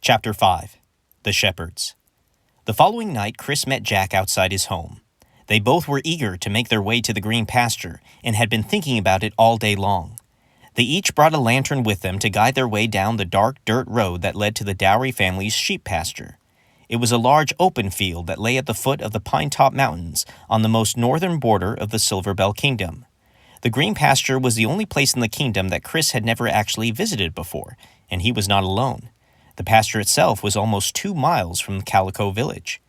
Chapter 5. The Shepherds. The following night, Chris met Jack outside his home. They both were eager to make their way to the green pasture and had been thinking about it all day long. They each brought a lantern with them to guide their way down the dark dirt road that led to the Dowry family's sheep pasture. It was a large open field that lay at the foot of the Pine-Top Mountains on the most northern border of the Silver Bell Kingdom. The green pasture was the only place in the kingdom that Chris had never actually visited before, and he was not alone. The pasture itself was almost 2 miles from Calico Village.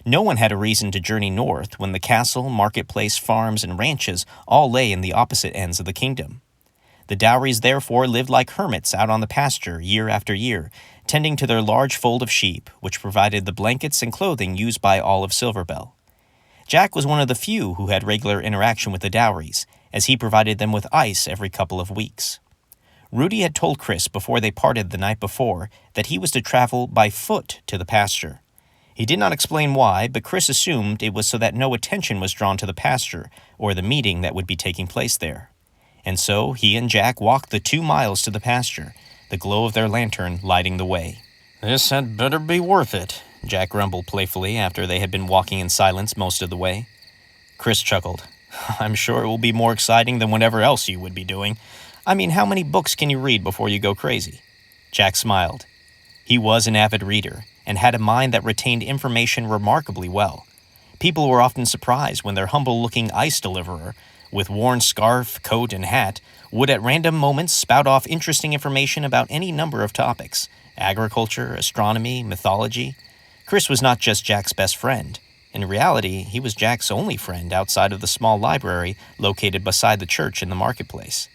No one had a reason to journey north when the castle, marketplace, farms, and ranches all lay in the opposite ends of the kingdom. The Dowries therefore lived like hermits out on the pasture year after year, tending to their large fold of sheep, which provided the blankets and clothing used by all of Silver Bell. Jack was one of the few who had regular interaction with the Dowries, as he provided them with ice every couple of weeks. Rudy had told Chris before they parted the night before that he was to travel by foot to the pasture. He did not explain why, but Chris assumed it was so that no attention was drawn to the pasture or the meeting that would be taking place there. And so he and Jack walked the 2 miles to the pasture, the glow of their lantern lighting the way. "This had better be worth it," Jack grumbled playfully after they had been walking in silence most of the way. Chris chuckled. "I'm sure it will be more exciting than whatever else you would be doing. I mean, how many books can you read before you go crazy?" Jack smiled. He was an avid reader and had a mind that retained information remarkably well. People were often surprised when their humble-looking ice deliverer, with worn scarf, coat, and hat, would at random moments spout off interesting information about any number of topics: agriculture, astronomy, mythology. Chris was not just Jack's best friend. In reality, he was Jack's only friend outside of the small library located beside the church in the marketplace.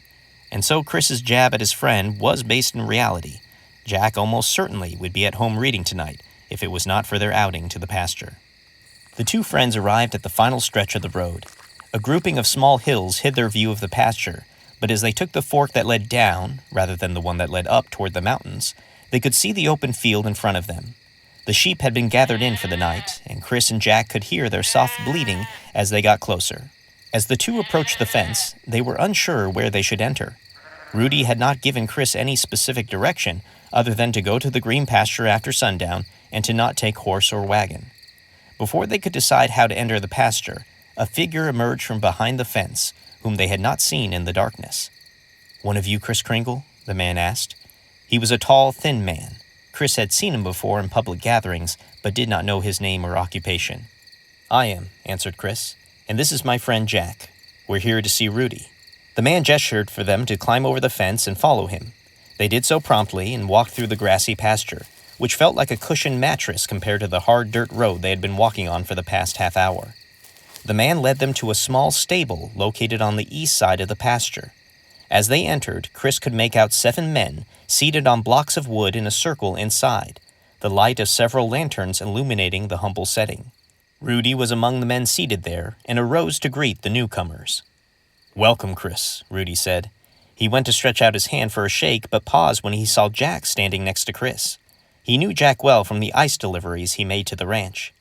And so Chris's jab at his friend was based in reality. Jack almost certainly would be at home reading tonight if it was not for their outing to the pasture. The two friends arrived at the final stretch of the road. A grouping of small hills hid their view of the pasture, but as they took the fork that led down, rather than the one that led up toward the mountains, they could see the open field in front of them. The sheep had been gathered in for the night, and Chris and Jack could hear their soft bleating as they got closer. As the two approached the fence, they were unsure where they should enter. Rudy had not given Chris any specific direction other than to go to the green pasture after sundown and to not take horse or wagon. Before they could decide how to enter the pasture, a figure emerged from behind the fence, whom they had not seen in the darkness. "One of you, Kris Kringle?" the man asked. He was a tall, thin man. Chris had seen him before in public gatherings, but did not know his name or occupation. "I am," answered Chris, "and this is my friend Jack. We're here to see Rudy." The man gestured for them to climb over the fence and follow him. They did so promptly and walked through the grassy pasture, which felt like a cushioned mattress compared to the hard dirt road they had been walking on for the past half hour. The man led them to a small stable located on the east side of the pasture. As they entered, Chris could make out 7 men seated on blocks of wood in a circle inside, the light of several lanterns illuminating the humble setting. Rudy was among the men seated there and arose to greet the newcomers. "Welcome, Chris," Rudy said. He went to stretch out his hand for a shake, but paused when he saw Jack standing next to Chris. He knew Jack well from the ice deliveries he made to the ranch.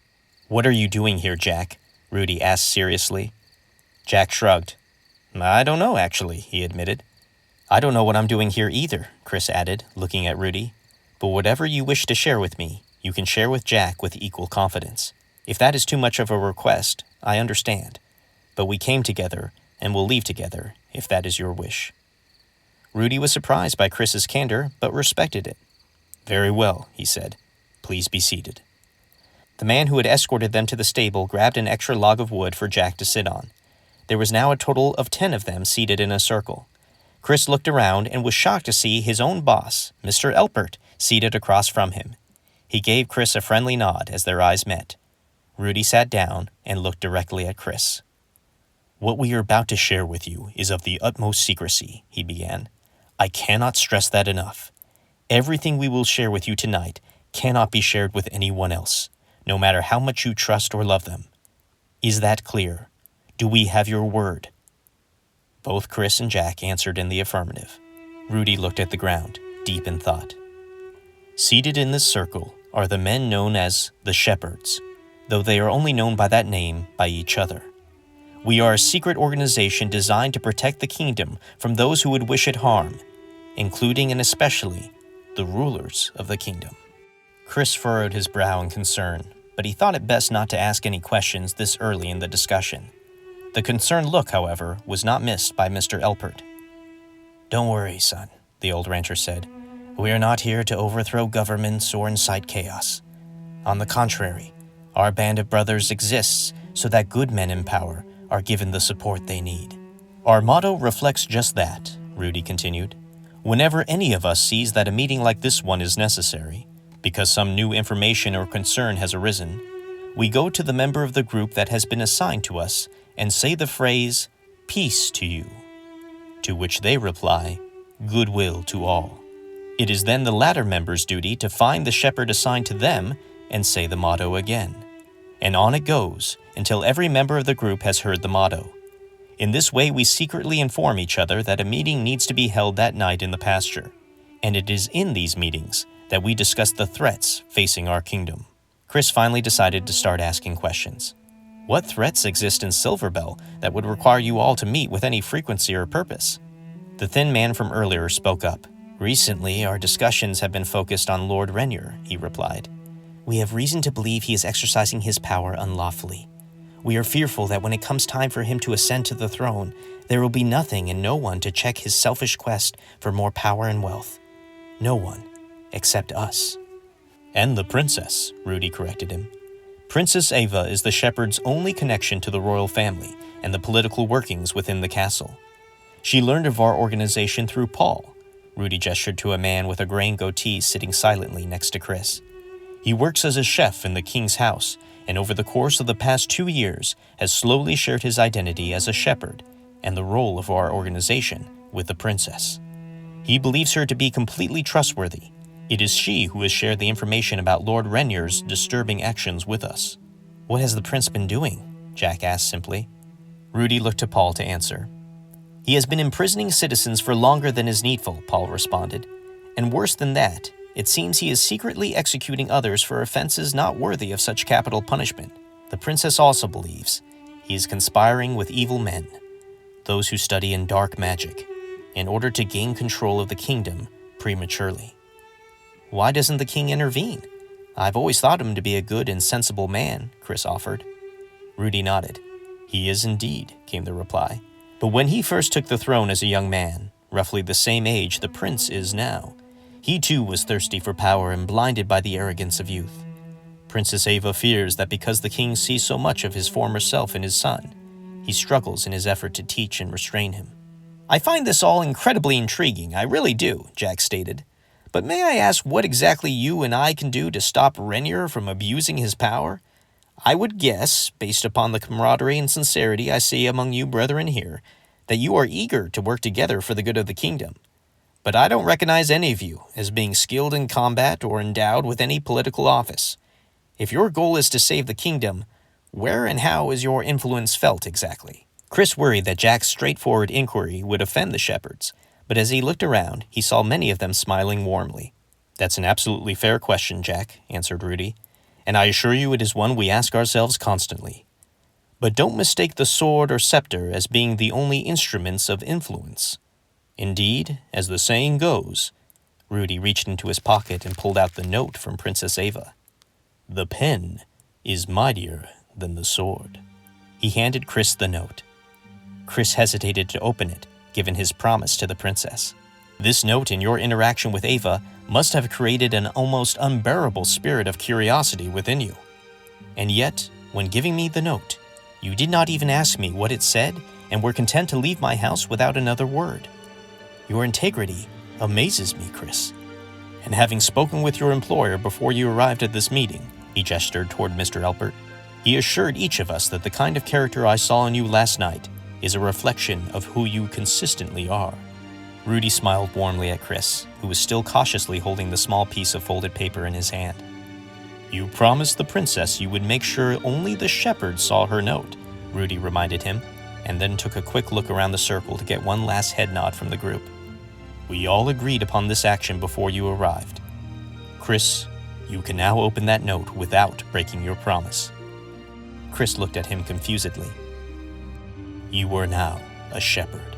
"What are you doing here, Jack?" Rudy asked seriously. Jack shrugged. "I don't know, actually," he admitted. "I don't know what I'm doing here either," Chris added, looking at Rudy. "But whatever you wish to share with me, you can share with Jack with equal confidence. If that is too much of a request, I understand. But we came together and will leave together, if that is your wish." Rudy was surprised by Chris's candor, but respected it. "Very well," he said. "Please be seated." The man who had escorted them to the stable grabbed an extra log of wood for Jack to sit on. There was now a total of 10 of them seated in a circle. Chris looked around and was shocked to see his own boss, Mr. Elpert, seated across from him. He gave Chris a friendly nod as their eyes met. Rudy sat down and looked directly at Chris. "What we are about to share with you is of the utmost secrecy," he began. "I cannot stress that enough. Everything we will share with you tonight cannot be shared with anyone else, no matter how much you trust or love them. Is that clear? Do we have your word?" Both Chris and Jack answered in the affirmative. Rudy looked at the ground, deep in thought. "Seated in this circle are the men known as the Shepherds, though they are only known by that name by each other. We are a secret organization designed to protect the kingdom from those who would wish it harm, including and especially the rulers of the kingdom." Chris furrowed his brow in concern, but he thought it best not to ask any questions this early in the discussion. The concerned look, however, was not missed by Mr. Elpert. "Don't worry, son," the old rancher said. "We are not here to overthrow governments or incite chaos. On the contrary, our band of brothers exists so that good men in power are given the support they need. Our motto reflects just that," Rudy continued. "Whenever any of us sees that a meeting like this one is necessary, because some new information or concern has arisen, we go to the member of the group that has been assigned to us and say the phrase, 'Peace to you,' to which they reply, 'Goodwill to all.' It is then the latter member's duty to find the shepherd assigned to them and say the motto again. And on it goes until every member of the group has heard the motto. In this way, we secretly inform each other that a meeting needs to be held that night in the pasture, and it is in these meetings that we discuss the threats facing our kingdom." Chris finally decided to start asking questions. "What threats exist in Silverbell that would require you all to meet with any frequency or purpose?" The thin man from earlier spoke up. "Recently, our discussions have been focused on Lord Renier," he replied. "We have reason to believe he is exercising his power unlawfully. We are fearful that when it comes time for him to ascend to the throne, there will be nothing and no one to check his selfish quest for more power and wealth. No one, except us." "And the princess," Rudy corrected him. "Princess Ava is the shepherd's only connection to the royal family and the political workings within the castle. She learned of our organization through Paul." Rudy gestured to a man with a graying goatee sitting silently next to Chris. "He works as a chef in the king's house, and over the course of the past 2 years has slowly shared his identity as a shepherd and the role of our organization with the princess. He believes her to be completely trustworthy. It is she who has shared the information about Lord Renier's disturbing actions with us." "What has the prince been doing?" Jack asked simply. Rudy looked to Paul to answer. "He has been imprisoning citizens for longer than is needful," Paul responded. "And worse than that, it seems he is secretly executing others for offenses not worthy of such capital punishment. The princess also believes he is conspiring with evil men, those who study in dark magic, in order to gain control of the kingdom prematurely." "Why doesn't the king intervene? I've always thought him to be a good and sensible man," Chris offered. Rudy nodded. "He is indeed," came the reply. "But when he first took the throne as a young man, roughly the same age the prince is now, he too was thirsty for power and blinded by the arrogance of youth. Princess Ava fears that because the king sees so much of his former self in his son, he struggles in his effort to teach and restrain him." "I find this all incredibly intriguing, I really do," Jack stated. "But may I ask what exactly you and I can do to stop Renier from abusing his power? I would guess, based upon the camaraderie and sincerity I see among you brethren here, that you are eager to work together for the good of the kingdom. But I don't recognize any of you as being skilled in combat or endowed with any political office. If your goal is to save the kingdom, where and how is your influence felt exactly?" Chris worried that Jack's straightforward inquiry would offend the shepherds, but as he looked around, he saw many of them smiling warmly. "That's an absolutely fair question, Jack," answered Rudy, "and I assure you it is one we ask ourselves constantly. But don't mistake the sword or scepter as being the only instruments of influence. Indeed, as the saying goes," Rudy reached into his pocket and pulled out the note from Princess Ava, "the pen is mightier than the sword." He handed Chris the note. Chris hesitated to open it, given his promise to the princess. "This note and your interaction with Ava must have created an almost unbearable spirit of curiosity within you. And yet, when giving me the note, you did not even ask me what it said and were content to leave my house without another word. Your integrity amazes me, Chris. And having spoken with your employer before you arrived at this meeting," he gestured toward Mr. Elpert, "he assured each of us that the kind of character I saw in you last night is a reflection of who you consistently are." Rudy smiled warmly at Chris, who was still cautiously holding the small piece of folded paper in his hand. "You promised the princess you would make sure only the shepherd saw her note," Rudy reminded him, and then took a quick look around the circle to get one last head nod from the group. "We all agreed upon this action before you arrived. Chris, you can now open that note without breaking your promise." Chris looked at him confusedly. "You are now a shepherd."